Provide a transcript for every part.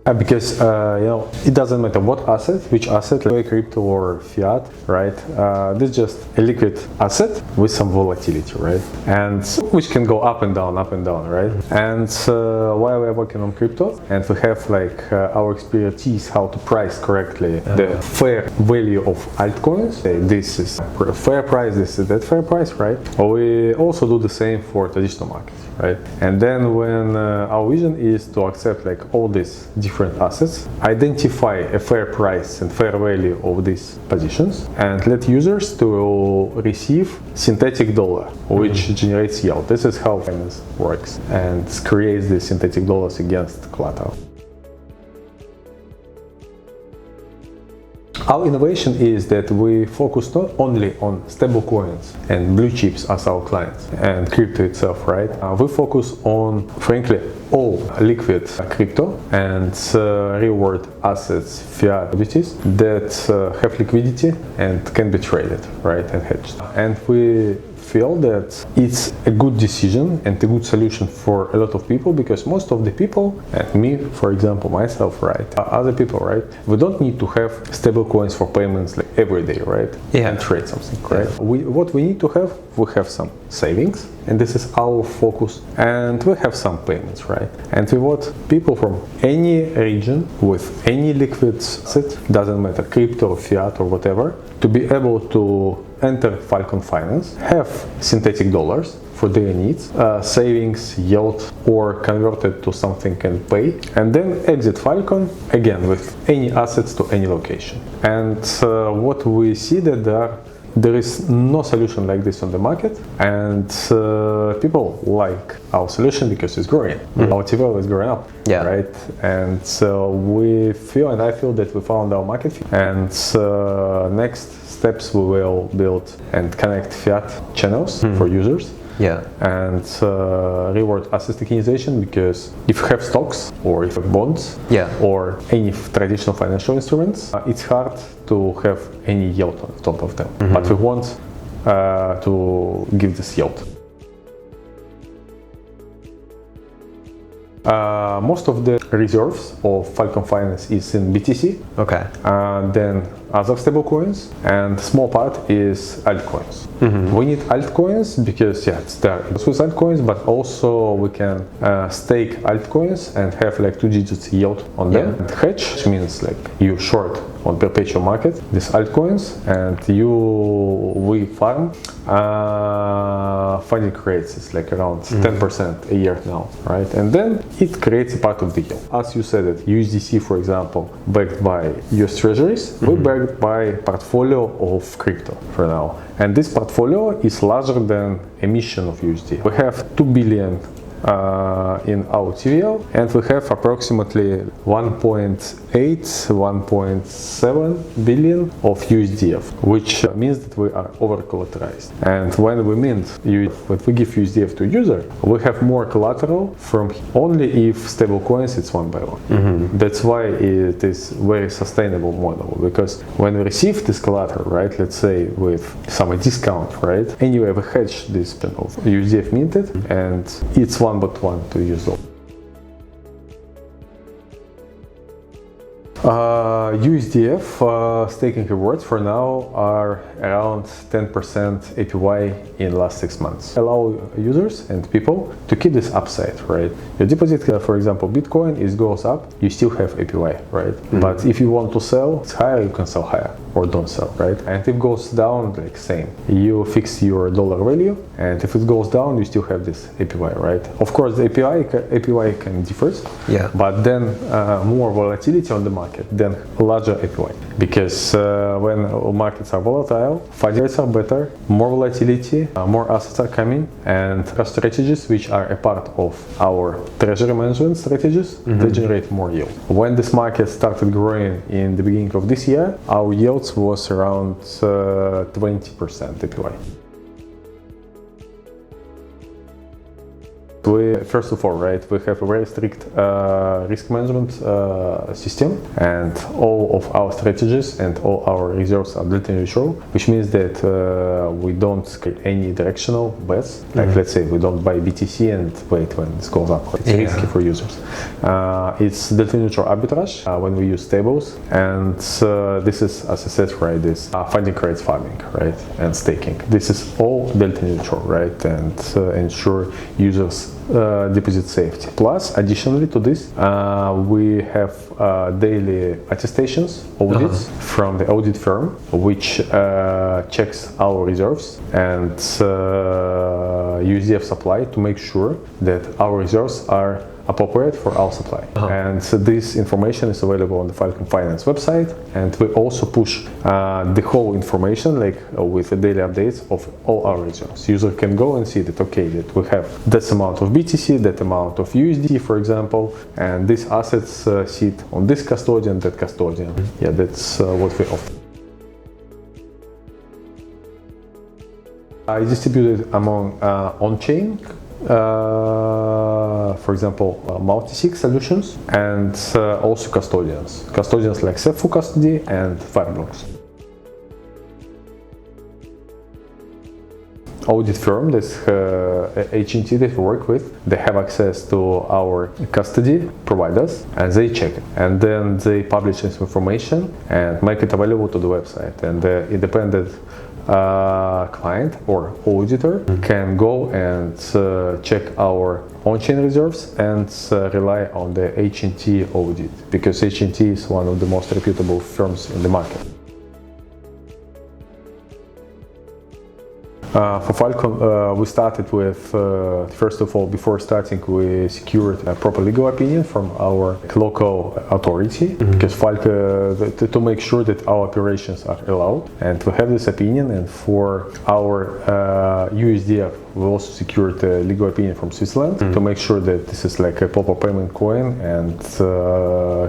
Because it doesn't matter what asset, which asset, like crypto or fiat, right? This is just a liquid asset with some volatility, right? And which can go up and down, right? And while we're working on crypto, and we have like our expertise how to price correctly the fair value of altcoins. This is fair price, this is that fair price, right? We also do the same for traditional markets, right? And then when our vision is to accept like all these different assets, identify a fair price and fair value of these positions, and let users to receive synthetic dollar, which generates yield. This is how finance works and creates the synthetic dollars against collateral. Our innovation is that we focus not only on stablecoins and blue chips as our clients and crypto itself, right? We focus on, frankly, all liquid crypto and reward assets, fiat commodities that have liquidity and can be traded, right, and hedged. And we feel that it's a good decision and a good solution for a lot of people, because most of the people, and me, for example, myself, right, other people, right, we don't need to have stable coins for payments like every day, right, and trade something, right? What we need to have, we have some savings, and this is our focus, and we have some payments, right? And we want people from any region with any liquid asset, doesn't matter, crypto, fiat, or whatever, to be able to enter Falcon Finance, have synthetic dollars for their needs, savings, yield, or convert it to something and pay, and then exit Falcon again with any assets to any location. And what we see that there is no solution like this on the market, and people like our solution because it's growing. Our TVL is growing up, right? And so we feel, and I feel that we found our market fit. And next steps we will build and connect fiat channels for users. And reward asset tokenization, because if you have stocks or if you have bonds or any traditional financial instruments, it's hard to have any yield on top of them. But we want to give this yield. Most of the reserves of Falcon Finance is in BTC. Then other stablecoins, and small part is altcoins. We need altcoins because it's there with altcoins, but also we can stake altcoins and have like 2 digits yield on them. And hedge, which means like you short on perpetual market these altcoins, and we farm. Funding rates is like around 10% a year now, right? And then it creates a part of the yield. As you said, it USDC, for example, backed by US Treasuries, we're backed by portfolio of crypto for now. And this portfolio is larger than emission of USD. We have 2 billion in our TVL, and we have approximately 1.7 billion of USDF, which means that we are over collateralized. And when we mint, when we give USDF to user, we have more collateral from only if stable coins it's one by one. That's why it is very sustainable model, because when we receive this collateral, right, let's say with some discount, right, anyway we hedge this of USDF minted, and it's one but one to use all. USDF staking rewards for now are around 10% APY in last 6 months. Allow users and people to keep this upside, right? Your deposit, for example, Bitcoin, it goes up, you still have APY, right? But if you want to sell, it's higher, you can sell higher or don't sell, right? And if it goes down, like same, you fix your dollar value, and if it goes down, you still have this APY, right? Of course, the APY can differ, but then more volatility on the market, then larger APY, because when markets are volatile, funding rates are better, more volatility, more assets are coming, and strategies which are a part of our treasury management strategies, they generate more yield. When this market started growing in the beginning of this year, our yields was around 20% APY. We, first of all, right, we have a very strict risk management system, and all of our strategies and all our reserves are delta neutral, which means that we don't take any directional bets. Like let's say we don't buy BTC and wait when this goes up. It's risky for users. It's delta neutral arbitrage when we use stables, and this is, as I said, right, this funding rates farming, right, and staking. This is all delta neutral, right, and ensure users deposit safety. Plus, additionally to this, we have daily attestations, audits from the audit firm, which checks our reserves and USDF supply to make sure that our reserves are appropriate for our supply. And so this information is available on the Falcon Finance website, and we also push the whole information, like with the daily updates of all our reserves. User can go and see that, okay, that we have this amount of BTC, that amount of USD, for example, and these assets sit on this custodian, that custodian. Yeah, that's what we offer. It's distributed among on-chain, for example, multi-sig solutions, and also custodians. Custodians like Custody and Fireblocks. Audit firm, this HNT that we work with, they have access to our custody providers, and they check it, and then they publish this information and make it available to the website, and the independent client or auditor can go and check our on-chain reserves and rely on the HNT audit, because HNT is one of the most reputable firms in the market. For Falcon, we started with, first of all, before starting, we secured a proper legal opinion from our local authority, because Falcon, to make sure that our operations are allowed, and we have this opinion. And for our USDF, we also secured a legal opinion from Switzerland to make sure that this is like a proper payment coin and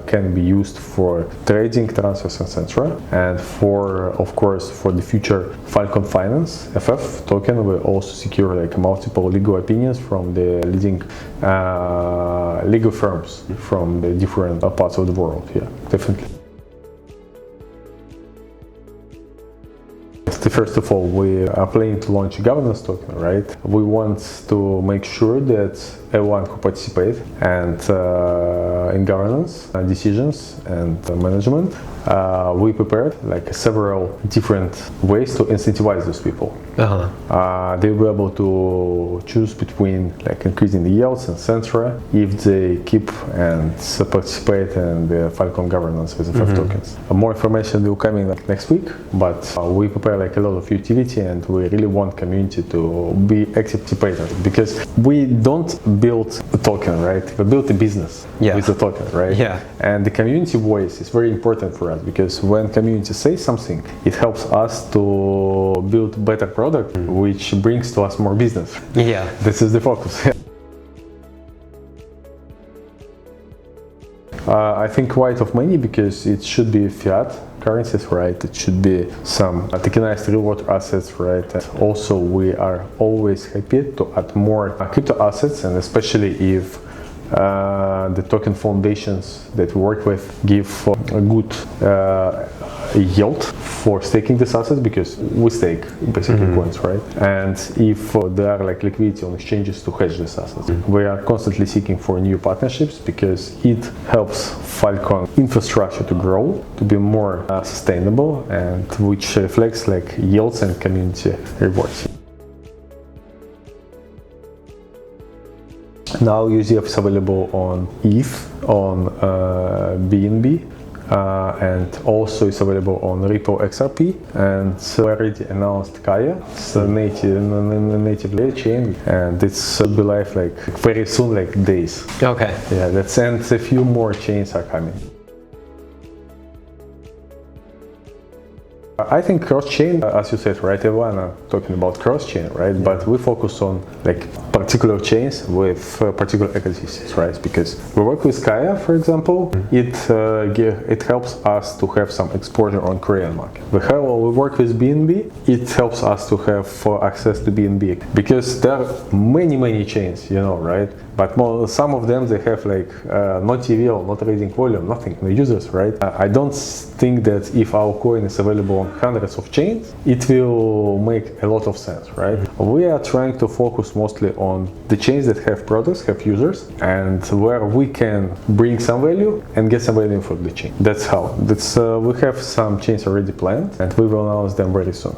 can be used for trading, transfers, etc. And for, of course, for the future Falcon Finance FF token, we also secure like multiple legal opinions from the leading legal firms from the different parts of the world. Yeah, definitely. First of all, we are planning to launch a governance token, right? We want to make sure that everyone who participates and in governance decisions and management, we prepared like several different ways to incentivize those people. They will be able to choose between like increasing the yields, etc., if they keep and participate in the Falcon governance with the FF tokens. More information will come in like next week, but we prepare like a lot of utility, and we really want community to be active participators, because we don't build a token, right? We build a business with the token, right? And the community voice is very important for us, because when community says something, it helps us to build better product, which brings to us more business. This is the focus. I think quite of many, because it should be fiat currencies, right? It should be some tokenized real world assets, right? And also, we are always happy to add more crypto assets, and especially if the token foundations that we work with give a good yield for staking these assets, because we stake basically coins, right? And if there are like liquidity on exchanges to hedge these assets, we are constantly seeking for new partnerships, because it helps Falcon infrastructure to grow, to be more sustainable, and which reflects like yields and community rewards. Now USDF is available on ETH, on BNB, and also it's available on Ripple XRP, and we already announced Kaya. It's a native layer chain, and it should be live like very soon, like days. Okay. Yeah, that's, and a few more chains are coming. I think cross-chain, as you said, right? Everyone are talking about cross-chain, right? But we focus on like particular chains with particular ecosystems, right? Because we work with Kaya, for example, it helps us to have some exposure on Korean market. We work with BNB, it helps us to have access to BNB because there are many chains, you know, right? But some of them, they have like no TVL, no trading volume, nothing, no users, right? I don't think that if our coin is available on hundreds of chains, it will make a lot of sense, right? We are trying to focus mostly on the chains that have products, have users, and where we can bring some value and get some value from the chain. That's how. We have some chains already planned, and we will announce them very soon.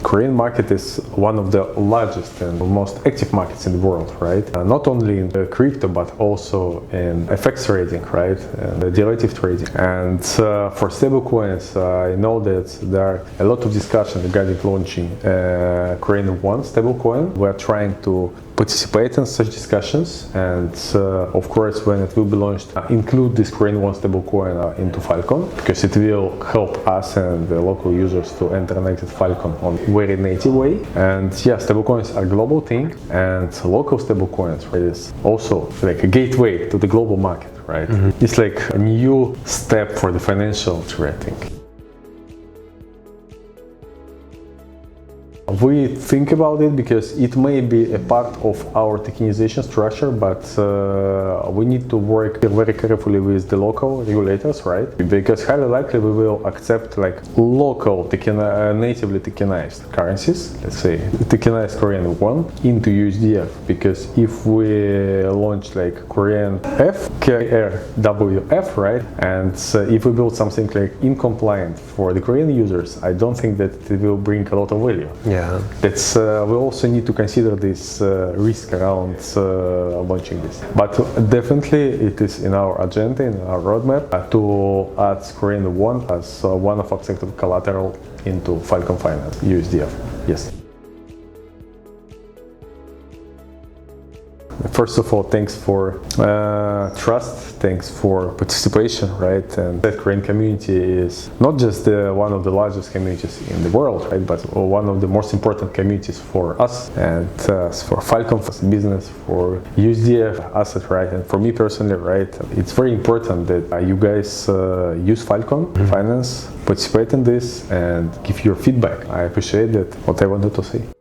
Korean market is one of the largest and most active markets in the world, right? Not only in the crypto, but also in FX trading, right? And the derivative trading. And for stablecoins, I know that there are a lot of discussion regarding launching Korean won stablecoin. We're trying to participate in such discussions, and of course, when it will be launched, include this Korean won stablecoin into Falcon, because it will help us and the local users to enter native Falcon on very native way. And yeah, stablecoins are a global thing, and local stablecoins is also like a gateway to the global market, right? It's like a new step for the financial trade, I think. We think about it because it may be a part of our tokenization structure, but we need to work very carefully with the local regulators, right? Because highly likely we will accept like local natively tokenized currencies, let's say tokenized Korean won into USDF, because if we launch like Korean F, KRWF, right? And if we build something like incompliant for the Korean users, I don't think that it will bring a lot of value. Yeah. That's we also need to consider this risk around launching this. But definitely it is in our agenda, in our roadmap, to add Korean won as one of acceptable collateral into Falcon Finance, USDF. Yes. First of all, thanks for trust, thanks for participation, right? And that Korean community is not just one of the largest communities in the world, right? But one of the most important communities for us and for Falcon, for business, for USDF asset, right? And for me personally, right? It's very important that you guys use Falcon Finance, participate in this, and give your feedback. I appreciate that. What I wanted to say.